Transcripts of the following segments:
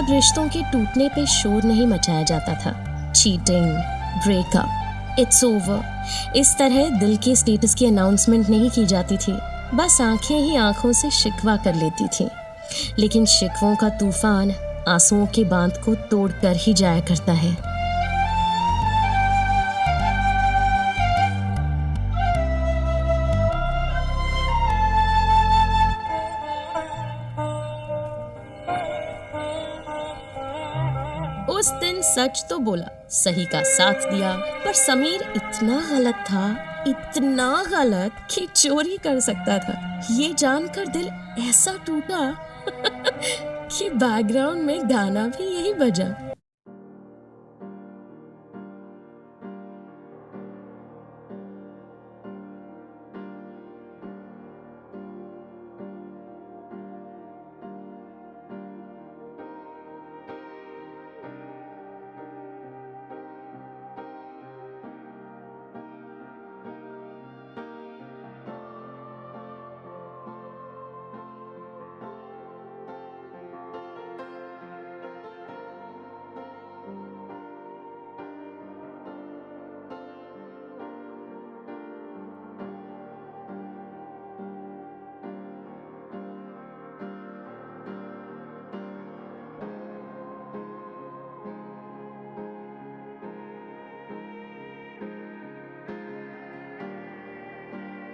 अब रिश्तों के टूटने पे शोर नहीं मचाया जाता था। चीटिंग, ब्रेकअप, इट्स ओवर, इस तरह दिल के स्टेटस की अनाउंसमेंट नहीं की जाती थी। बस आंखें ही आंखों से शिकवा कर लेती थीं। लेकिन शिकवों का तूफान आंसुओं के बांध को तोड़ कर ही जाया करता है। उस दिन सच तो बोला, सही का साथ दिया, पर समीर इतना गलत था, इतना गलत कि चोरी कर सकता था। ये जानकर दिल ऐसा टूटा कि बैकग्राउंड में गाना भी यही बजा।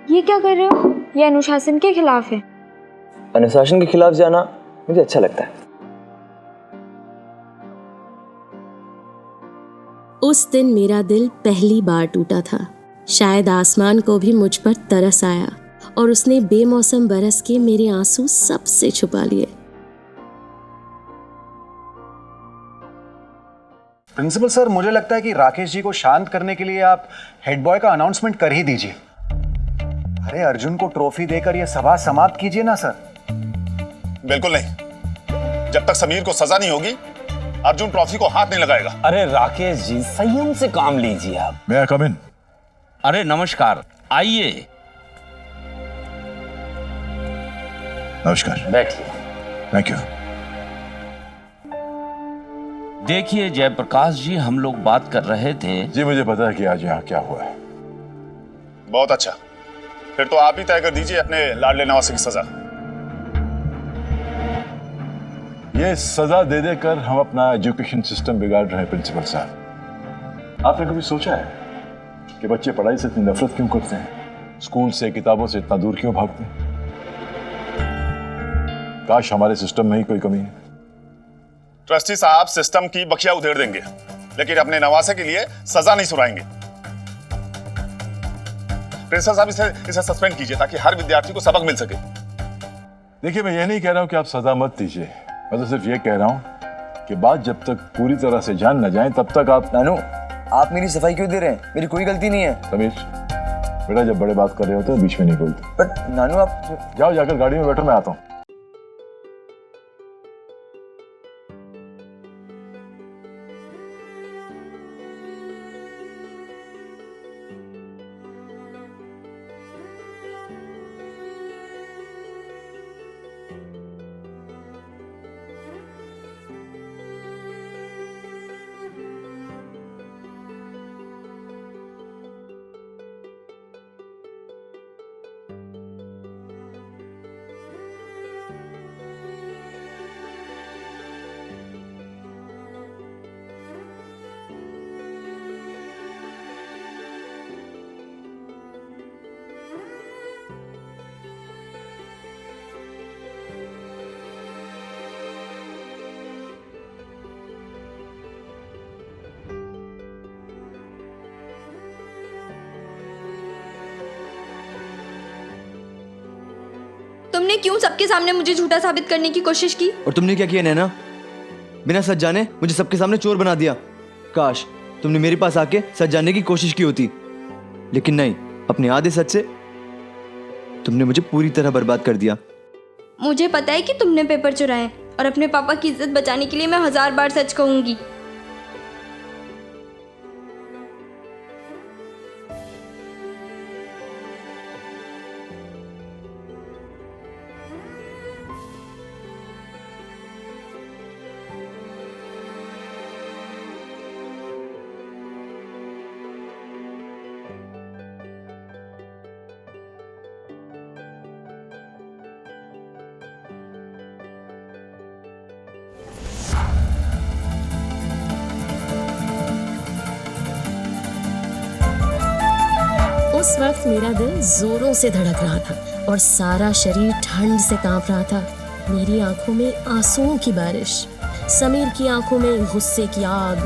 ये क्या कर रहे हो? ये अनुशासन के खिलाफ है। अनुशासन के खिलाफ जाना मुझे अच्छा लगता है। उस दिन मेरा दिल पहली बार टूटा था। शायद आसमान को भी मुझ पर तरस आया और उसने बेमौसम बरस के मेरे आंसू सबसे छुपा लिए। प्रिंसिपल सर, मुझे लगता है कि राकेश जी को शांत करने के लिए आप हेड बॉय का अनाउंसमेंट कर ही दीजिए। अरे अर्जुन को ट्रॉफी देकर यह सभा समाप्त कीजिए ना सर। बिल्कुल नहीं, जब तक समीर को सजा नहीं होगी अर्जुन ट्रॉफी को हाथ नहीं लगाएगा। अरे राकेश जी, संयम से काम लीजिए आप। मैं आई कम इन? अरे नमस्कार, आइए नमस्कार, बैठिए। Thank you. देखिए जयप्रकाश जी, हम लोग बात कर रहे थे। जी मुझे पता है कि आज यहाँ क्या हुआ है। बहुत अच्छा, फिर तो आप ही तय कर दीजिए अपने लाडले नवासे की सजा। ये सजा दे देकर हम अपना एजुकेशन सिस्टम बिगाड़ रहे हैं प्रिंसिपल साहब। आपने कभी सोचा है कि बच्चे पढ़ाई से इतनी नफरत क्यों करते हैं, स्कूल से, किताबों से इतना दूर क्यों भागते हैं? काश हमारे सिस्टम में ही कोई कमी है। ट्रस्टी साहब सिस्टम की बखिया उधेड़ देंगे, लेकिन अपने नवासे के लिए सजा नहीं सुनाएंगे। प्रिंसिपल साहब इसे सस्पेंड कीजिए ताकि हर विद्यार्थी को सबक मिल सके। देखिए, मैं ये नहीं कह रहा हूं कि आप सजा मत दीजिए, मैं तो सिर्फ ये कह रहा हूं कि बात जब तक पूरी तरह से जान न जाए तब तक आप। नानू, आप मेरी सफाई क्यों दे रहे हैं? मेरी कोई गलती नहीं है। समीर बेटा, जब बड़े बात कर रहे होते हैं बीच में नहीं बोलते। पर नानू आप जाओ, जाकर गाड़ी में बैठो, मैं आता हूँ। तुमने क्यों सबके सामने मुझे झूठा साबित करने की कोशिश की? और तुमने क्या किया नैना? बिना सच जाने मुझे सबके सामने चोर बना दिया। काश तुमने मेरे पास आके सच जानने की कोशिश की होती, लेकिन नहीं, अपने आधे सच से तुमने मुझे पूरी तरह बर्बाद कर दिया। मुझे पता है कि तुमने पेपर चुराए और अपने पापा की इज्जत बचाने के लिए मैं 1000 बार सच कहूंगी। उस वक्त मेरा दिल जोरों से धड़क रहा था और सारा शरीर ठंड से कांप रहा था। मेरी आंखों में आंसुओं की बारिश, समीर की आंखों में गुस्से की आग।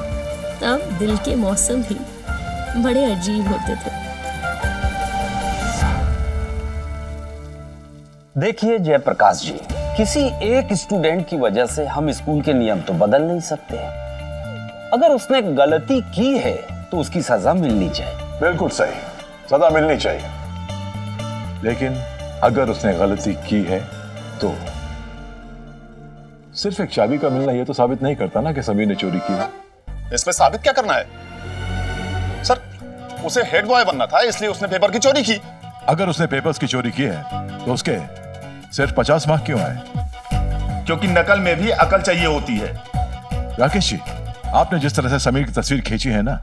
तब दिल के मौसम भी बड़े अजीब होते थे। देखिए जयप्रकाश जी, किसी एक स्टूडेंट की वजह से हम स्कूल के नियम तो बदल नहीं सकते। अगर उसने गलती की है तो उसकी सजा मिलनी चाहिए। बिल्कुल सही, सजा मिलनी चाहिए। लेकिन अगर उसने गलती की है तो सिर्फ एक चाबी का मिलना यह तो साबित नहीं करता ना कि समीर ने चोरी की है। इसमें साबित क्या करना है सर? उसे हेड बॉय बनना था, इसलिए उसने पेपर की चोरी की। अगर उसने पेपर्स की चोरी की है तो उसके सिर्फ 50 मार्क क्यों आए? क्योंकि नकल में भी अकल चाहिए होती है। राकेश जी, आपने जिस तरह से समीर की तस्वीर खींची है ना,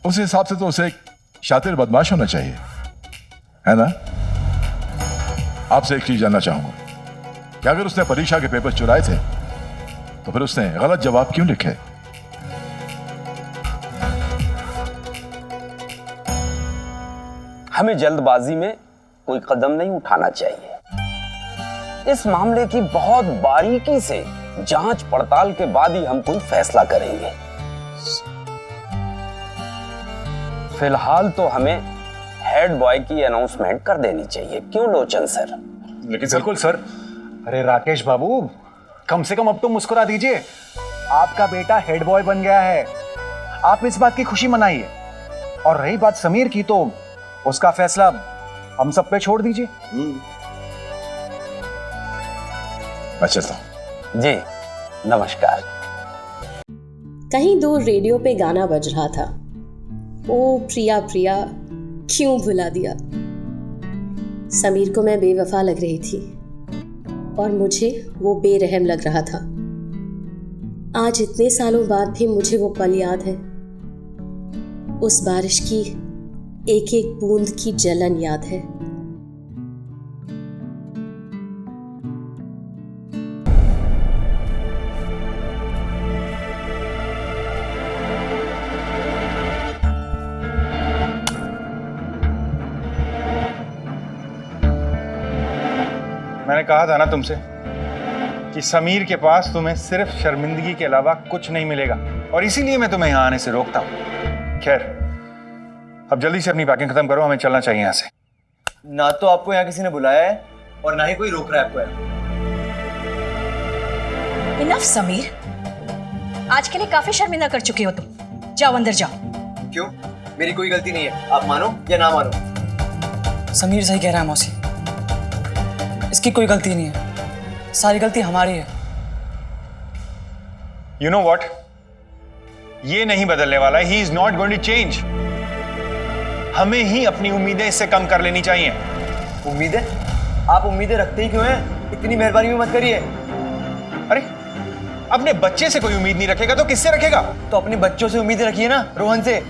उस हिसाब से तो उसे एक शातिर बदमाश होना चाहिए, है ना? आपसे एक चीज जानना चाहूंगा कि अगर उसने परीक्षा के पेपर चुराए थे तो फिर उसने गलत जवाब क्यों लिखे? हमें जल्दबाजी में कोई कदम नहीं उठाना चाहिए। इस मामले की बहुत बारीकी से जांच पड़ताल के बाद ही हम कोई फैसला करेंगे। फिलहाल तो हमें हेड बॉय की अनाउंसमेंट कर देनी चाहिए, क्यों लोचन सर? लेकिन बिल्कुल सर। अरे राकेश बाबू, कम से कम अब तो मुस्कुरा दीजिए। आपका बेटा हेड बॉय बन गया है, आप इस बात की खुशी मनाइए। और रही बात समीर की, तो उसका फैसला हम सब पे छोड़ दीजिए। अच्छा तो जी नमस्कार। कहीं दूर रेडियो पे गाना बज रहा था, ओ प्रिया प्रिया क्यों भुला दिया। समीर को मैं बेवफा लग रही थी और मुझे वो बेरहम लग रहा था। आज इतने सालों बाद भी मुझे वो पल याद है। उस बारिश की एक एक बूंद की जलन याद है। मैंने कहा था ना तुमसे कि समीर के पास तुम्हें सिर्फ शर्मिंदगी के अलावा कुछ नहीं मिलेगा, और इसीलिए मैं तुम्हें यहां आने से रोकता हूं। खैर, अब जल्दी से अपनी पैकिंग खत्म करो, हमें चलना चाहिए यहां से। ना तो आपको यहाँ किसी ने बुलाया है और ना ही कोई रोक रहा है आपको यहाँ। इनफ समीर, आज के लिए काफी शर्मिंदा कर चुके हो तुम। जाओ अंदर जाओ। क्यों? मेरी कोई गलती नहीं है, आप मानो या ना मानो। समीर सही कह रहा है मौसी, इसकी कोई गलती नहीं है, सारी गलती हमारी है। यू नो वॉट, ये नहीं बदलने वाला, he is not going to change. हमें ही अपनी उम्मीदें इससे कम कर लेनी चाहिए। उम्मीदें? आप उम्मीदें रखते ही क्यों हैं? इतनी मेहरबानी भी मत करिए। अरे, अपने बच्चे से कोई उम्मीद नहीं रखेगा तो किससे रखेगा? तो अपने बच्चों से उम्मीदें रखिए ना, रोहन से।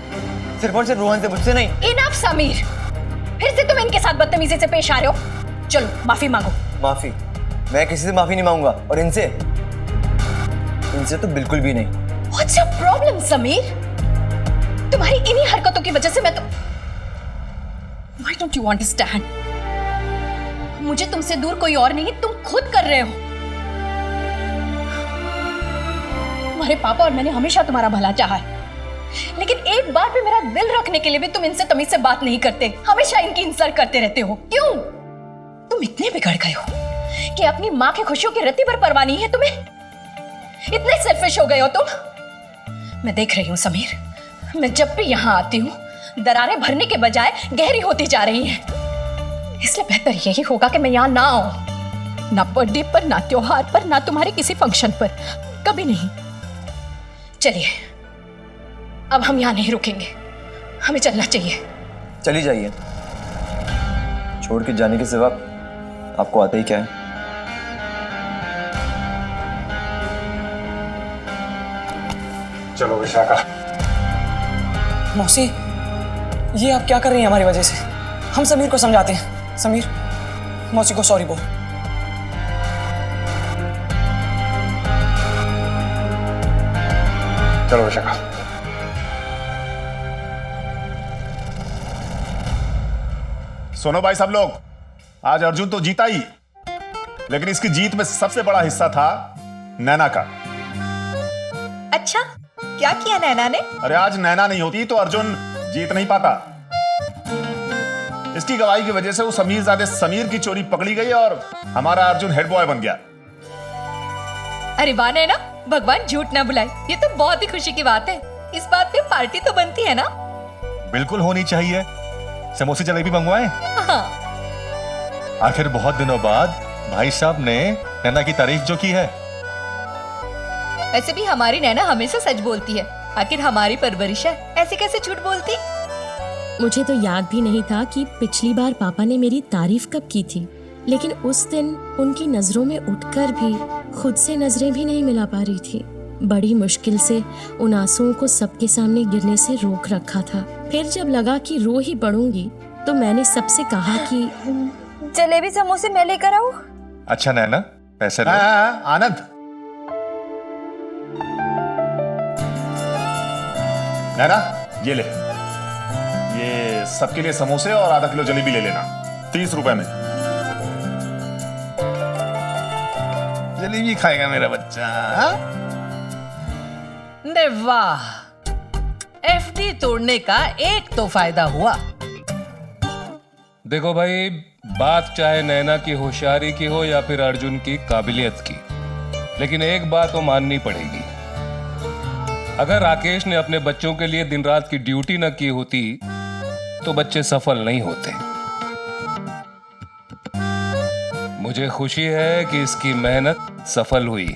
सिर्फ और सिर्फ रोहन से, मुझसे नहीं। इनफ समीर, फिर से तुम इनके साथ बदतमीजी से पेश आ रहे हो। चलो माफी मांगो। माफी? मैं किसी से माफी नहीं मांगूंगा, और इनसे तो बिल्कुल भी नहीं। What's your problem, Sameer? तुम्हारी इन्हीं हरकतों की वजह से मैं तो Why don't you understand? मुझे तुमसे दूर कोई और नहीं, तुम खुद कर रहे हो। तुम्हारे पापा और मैंने हमेशा तुम्हारा भला चाहा है, लेकिन एक बार भी मेरा दिल रखने के लिए भी तुम इनसे तमीज से बात नहीं करते, हमेशा इनकी इंसल्ट करते रहते हो। क्यों? तुम इतने बिगड़ गए हो कि अपनी माँ की खुशियों की रत्ती भर परवाह नहीं है तुम्हें। इतने सेल्फिश हो गए हो तुम। मैं देख रही हूँ समीर, मैं जब भी यहाँ आती हूँ दरारें भरने के बजाय गहरी होती जा रही हैं। इसलिए बेहतर यही होगा कि मैं यहाँ ना आऊं, ना बर्थडे पर, ना त्योहार पर, ना तुम्हारे किसी फंक्शन पर, कभी नहीं। चलिए, अब हम यहाँ नहीं रुकेंगे, हमें चलना चाहिए। चली जाइए, छोड़ के जाने के सिवा आपको आता ही क्या है? चलो विशाखा। मौसी, ये आप क्या कर रही हैं हमारी वजह से? हम समीर को समझाते हैं। समीर, मौसी को सॉरी बोल। चलो विशाखा। सुनो भाई सब लोग, आज अर्जुन तो जीता ही, लेकिन इसकी जीत में सबसे बड़ा हिस्सा था नैना का। अच्छा, क्या किया नैना ने? अरे आज नैना नहीं होती तो अर्जुन जीत नहीं पाता। इसकी गवाही की वजह से वो समीरजादे समीर की चोरी पकड़ी गई और हमारा अर्जुन हेड बॉय बन गया। अरे वाह नैना, भगवान झूठ ना बुलाए, ये तो बहुत ही खुशी की बात है। इस बात पे पार्टी तो बनती है ना? बिल्कुल होनी चाहिए। समोसे जलेबी मंगवाएं? हाँ। आखिर बहुत दिनों बाद भाई साहब ने नैना की तारीफ जो की है। वैसे भी हमारी नैना हमेशा सच बोलती है, आखिर हमारी परवरिश है, ऐसे कैसे झूठ बोलती? मुझे तो याद भी नहीं था कि पिछली बार पापा ने मेरी तारीफ कब की थी, लेकिन उस दिन उनकी नजरों में उठकर भी खुद से नजरें भी नहीं मिला पा रही थी। बड़ी मुश्किल से उन आंसुओं को सबके सामने गिरने से रोक रखा था। फिर जब लगा कि रो ही पड़ूंगी तो मैंने सबसे कहा कि जलेबी समोसे मैं लेकर आऊं? अच्छा नैना, पैसे लो। आनंद, नैना ये ले, ये सबके लिए समोसे और आधा किलो जलेबी ले लेना, 30 रुपए में। जलेबी खाएगा मेरा बच्चा। ने वाह, एफडी तोड़ने का एक तो फायदा हुआ। देखो भाई, बात चाहे नैना की होशियारी की हो या फिर अर्जुन की काबिलियत की, लेकिन एक बात तो माननी पड़ेगी। अगर राकेश ने अपने बच्चों के लिए दिन रात की ड्यूटी न की होती तो बच्चे सफल नहीं होते। मुझे खुशी है कि इसकी मेहनत सफल हुई।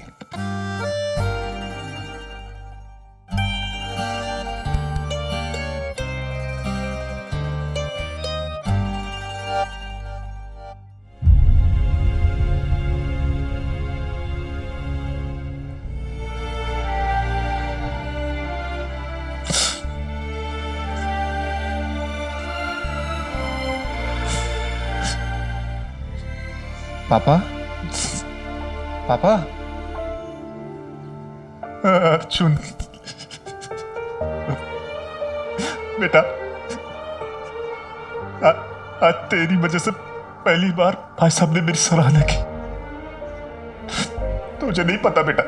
पापा, पापा, अर्जुन बेटा, आज तेरी वजह से पहली बार भाई साहब ने मेरी सराहना की। तुझे नहीं पता बेटा,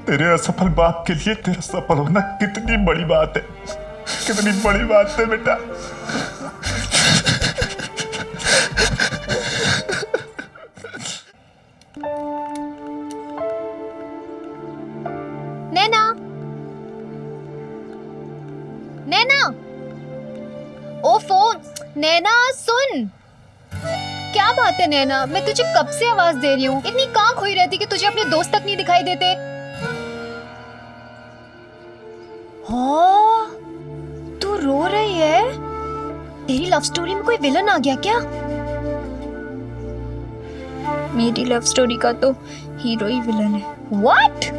तेरे असफल बाप के लिए तेरा सफल होना कितनी बड़ी बात है, कितनी बड़ी बात है बेटा। नैना, नैना, ओ फोन, नैना सुन। क्या बात है नैना, मैं तुझे कब से आवाज दे रही हूँ, इतनी कहाँ खोई रहती कि तुझे अपने दोस्त तक नहीं दिखाई देते। हाँ, तू रो रही है? तेरी लव स्टोरी में कोई विलन आ गया क्या? मेरी लव स्टोरी का तो हीरो ही विलन है। What?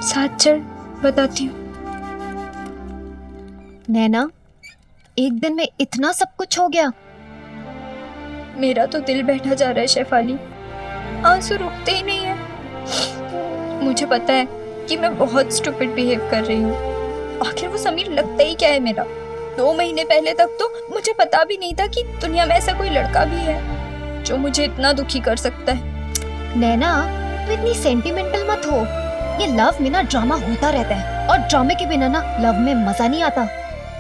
साथ चल, बताती हूँ। नैना, एक दिन में इतना सब कुछ हो गया? मेरा तो दिल बैठा जा रहा है शेफाली, आंसू रुकते ही नहीं है। मुझे पता है कि मैं बहुत स्टूपिड बिहेव कर रही हूँ। आखिर वो समीर लगता ही क्या है मेरा? 2 महीने पहले तक तो मुझे पता भी नहीं था कि दुनिया में ऐसा कोई लड़का भी है जो मुझे इतना दुखी कर सकता है। नैना, तू इतनी सेंटिमेंटल मत हो। ये लव में ना ड्रामा होता रहता है, और ड्रामे के बिना ना लव में मजा नहीं आता।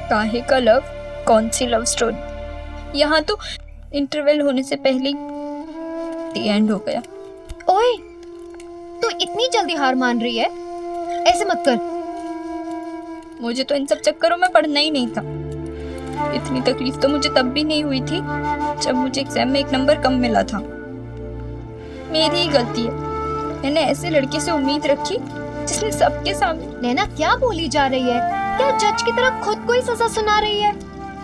काहे का लव? कौन सी लव स्टोरी? यहाँ तो इंटरवल होने से पहले दी एंड हो गया। ओए, तू इतनी जल्दी हार मान रही है? ऐसे मत कर। मुझे तो इन सब चक्करों में पढ़ना ही नहीं था। इतनी तकलीफ तो मुझे तब भी नहीं हुई थी जब मुझे एग्जाम में 1 नंबर कम मिला था। मेरी ही गलती है, मैंने ऐसे लड़के से उम्मीद रखी जिसने सबके सामने। नैना, क्या बोली जा रही है? क्या जज की तरह खुद को ही सजा सुना रही है?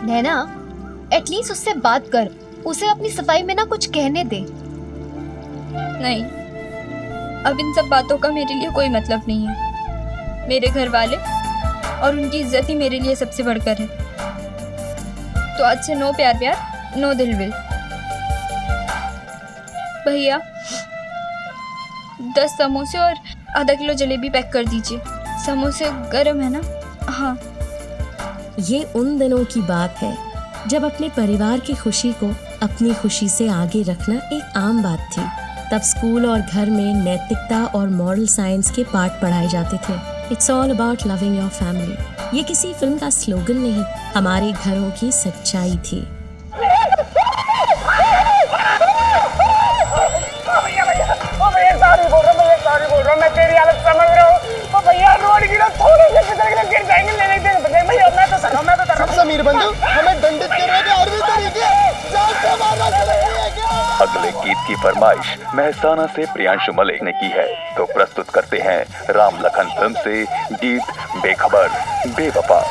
नैना, एटलीस्ट उससे बात कर, उसे अपनी सफाई में ना कुछ कहने दे। नहीं, अब इन सब बातों का मेरे लिए कोई मतलब नहीं है। मेरे घर वाले और उनकी इज्जत ही मेरे लिए सबसे बढ़कर है। तो आज से नो प्यार प्यार, नो दिल विल। भैया, 10 समोसे और आधा किलो जलेबी पैक कर दीजिए। समोसे गरम है ना? हाँ। ये उन दिनों की बात है जब अपने परिवार की खुशी को अपनी खुशी से आगे रखना एक आम बात थी। तब स्कूल और घर में नैतिकता और मॉरल साइंस के पाठ पढ़ाए जाते थे। It's all about loving your family. ये किसी फिल्म का स्लोगन नहीं, हमारे घरों की सच्चाई थी। मैं तेरी हालत समझ रहा हूँ। भैया रोड गिरा, थोड़े से फिसल के गिर जाएंगे। भैया मैं तो समीर बंधु हमें दंडित कर रहे हैं। और भी तरीके जान से मारना चाहिए क्या? अगले गीत की फरमाइश मेहसाना से प्रियांशु मलिक ने की है, तो प्रस्तुत करते हैं राम लखन फिल्म से गीत बेखबर बेवफा।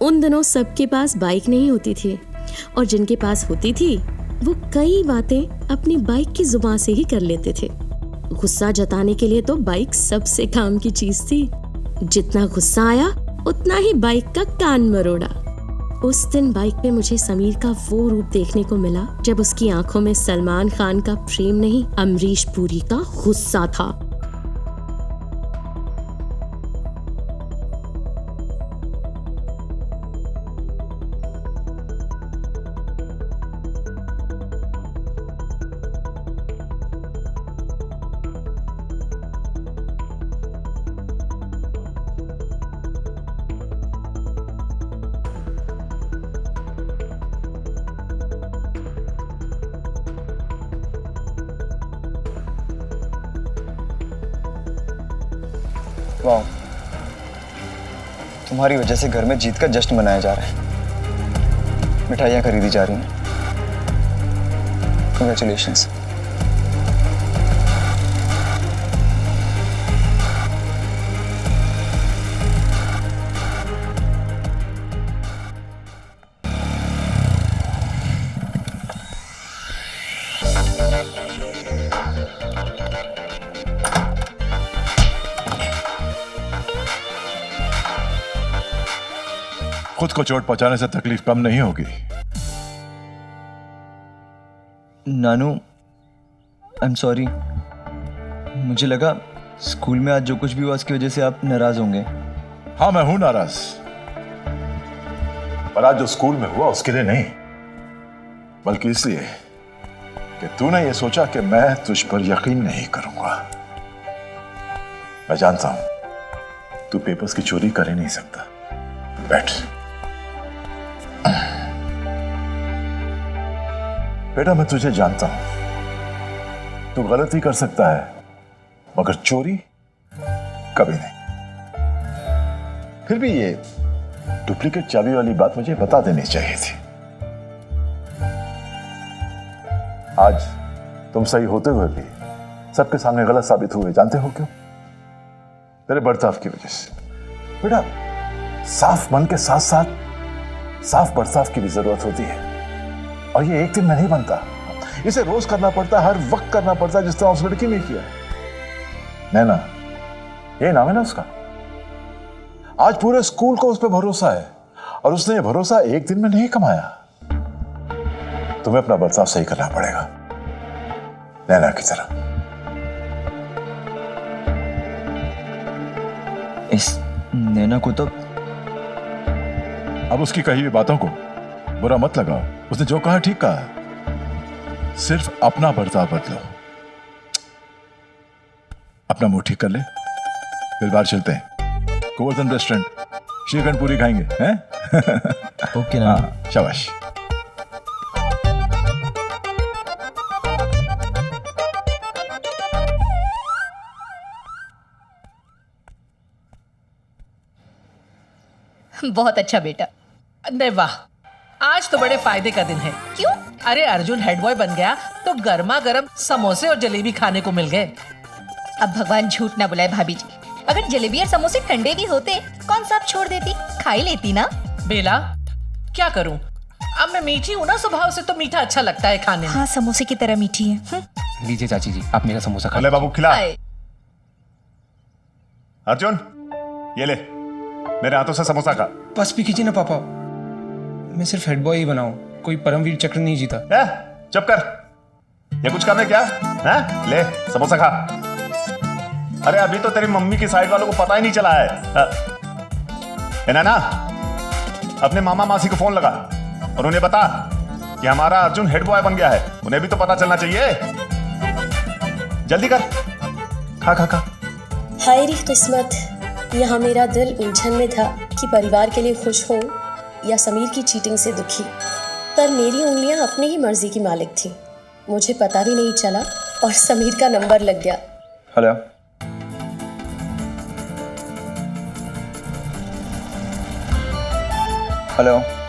उन दिनों सबके पास बाइक नहीं होती थी, और जिनके पास होती थी वो कई बातें अपनी बाइक की जुबान से ही कर लेते थे। गुस्सा जताने के लिए तो बाइक सबसे काम की चीज थी। जितना गुस्सा आया उतना ही बाइक का कान मरोड़ा। उस दिन बाइक पे मुझे समीर का वो रूप देखने को मिला जब उसकी आंखों में सलमान खान का प्रेम नहीं, अमरीश पुरी का गुस्सा था। वाह, तुम्हारी वजह से घर में जीत का जश्न मनाया जा रहा है। मिठाइयाँ खरीदी जा रही हैं। कंग्रेचुलेशंस। खुद को चोट पहुंचाने से तकलीफ कम नहीं होगी। नानू, आई एम सॉरी। मुझे लगा स्कूल में आज जो कुछ भी हुआ उसकी वजह से आप नाराज होंगे। हाँ, मैं हूं नाराज, पर आज जो स्कूल में हुआ उसके लिए नहीं, बल्कि इसलिए कि तूने ये सोचा कि मैं तुझ पर यकीन नहीं करूंगा। मैं जानता हूं तू पेपर्स की चोरी कर ही नहीं सकता। बैठ। बेटा, मैं तुझे जानता हूं, तू गलती कर सकता है मगर चोरी कभी नहीं। फिर भी ये डुप्लीकेट चाबी वाली बात मुझे बता देनी चाहिए थी। आज तुम सही होते हुए भी सबके सामने गलत साबित हुए। जानते हो क्यों? तेरे बर्ताव की वजह से। बेटा, साफ मन के साथ साथ साफ बर्ताव की भी जरूरत होती है, और ये एक दिन में नहीं बनता। इसे रोज करना पड़ता है, हर वक्त करना पड़ता है, जिस तरह उस लड़की ने किया। नैना, ये नाम है ना उसका। आज पूरे स्कूल को उस पर भरोसा है, और उसने ये भरोसा एक दिन में नहीं कमाया। तुम्हें अपना बर्ताव सही करना पड़ेगा, नैना की तरह। इस नैना को तो अब उसकी कही हुई बातों को बुरा मत लगाओ। उसने जो कहा ठीक कहा। सिर्फ अपना बर्ताव बदलो। अपना मुंह ठीक कर ले, फिर बाहर चलते हैं। गोवर्धन रेस्टोरेंट श्रीखंड पूरी खाएंगे, हैं? ओके ना। हाँ, शाबाश। बहुत अच्छा बेटा। नहीं, वाह, आज तो बड़े फायदे का दिन है। क्यों? अरे अर्जुन हेड बॉय बन गया तो गर्मा गर्म समोसे और जलेबी खाने को मिल गए। अब भगवान झूठ ना बुलाए भाभी जी, अगर जलेबी और समोसे ठंडे भी होते कौन सा आप छोड़ देती, खा ही लेती ना। बेला, क्या करूं, अब मैं मीठी हूं ना स्वभाव से, तो मीठा अच्छा लगता है खाने में। हाँ, समोसे की तरह मीठी है। लीजिए चाची जी, आप मेरा समोसा खा। अले बाबू, खिला। अर्जुन, ये ले, मेरे हाथों से समोसा खा। बस भी कीजिए ना पापा, मैं सिर्फ हेड बॉय ही बनाऊं, कोई परमवीर चक्र नहीं जीता। चुप कर, ये कुछ करने क्या है? ले समोसा खा। अरे अभी तो तेरी मम्मी की साइड वालों को पता ही नहीं चला है ना। अपने मामा मासी को फोन लगा और उन्हें बता कि हमारा अर्जुन हेड बॉय बन गया है, उन्हें भी तो पता चलना चाहिए। जल्दी कर, खा खा खा। हाय री किस्मत, यहाँ मेरा दिल उलझन में था कि परिवार के लिए खुश हो या समीर की चीटिंग से दुखी, पर मेरी उंगलियां अपनी ही मर्जी की मालिक थी। मुझे पता भी नहीं चला और समीर का नंबर लग गया। Hello hello